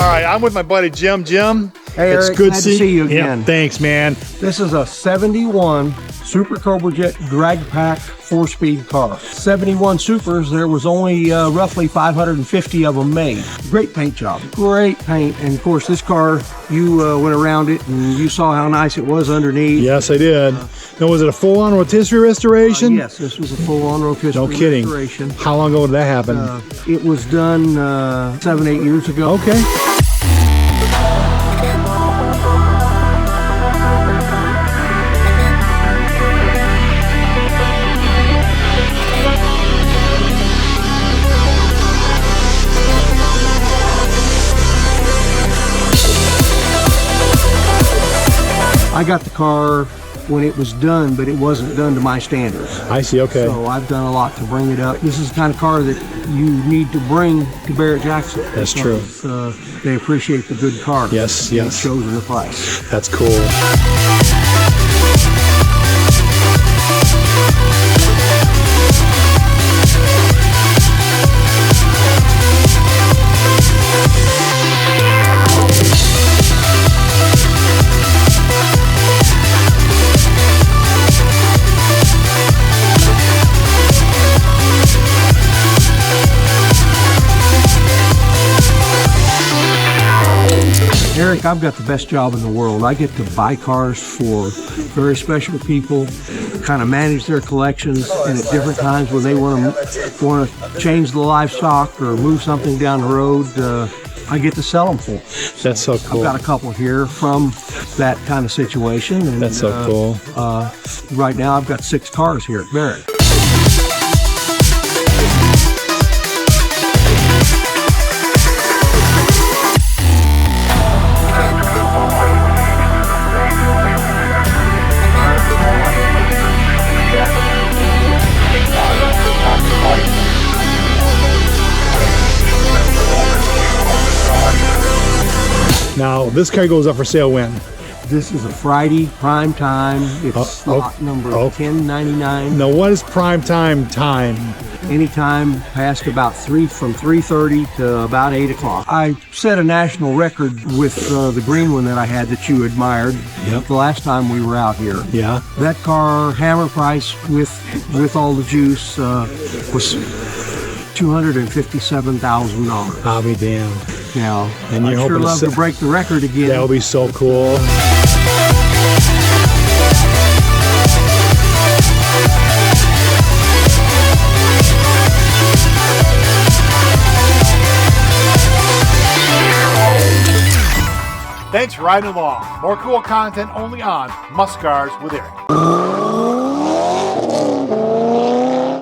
right, I'm with my buddy Jim. Jim, hey, it's Eric, good glad to see you again. Yeah, thanks, man. This is a 71 Super Cobra Jet drag pack 4-speed car. 71 Supers, there was only roughly 550 of them made. Great paint job, great paint. And of course, this car, you went around it and you saw how nice it was underneath. Yes, I did. Now, was it a full-on rotisserie restoration? Yes, this was a full-on rotisserie restoration. How long ago did that happen? It was done 7-8 years ago. Okay. I got the car when it was done, but it wasn't done to my standards. I see, okay. So I've done a lot to bring it up. This is the kind of car that you need to bring to Barrett-Jackson. That's true. They appreciate the good car. Yes, yes. It shows in the price. That's cool. Eric, I've got the best job in the world. I get to buy cars for very special people, kind of manage their collections, and at different times when they want to change the livestock or move something down the road, I get to sell them for them. That's so cool. I've got a couple here from that kind of situation. And, that's so cool. Right now, I've got 6 cars here at Barrett. Now, this car goes up for sale when? This is a Friday, prime time. It's slot number 1099. Now, what is prime time? Anytime past about from 3:30 to about 8 o'clock. I set a national record with the green one that I had that you admired. Yep. The last time we were out here. Yeah. That car, hammer price with all the juice, was $257,000. I'll be damned. Now, and I'd sure love to break the record again. That would be so cool. Thanks for riding along. More cool content only on Muscars with Eric.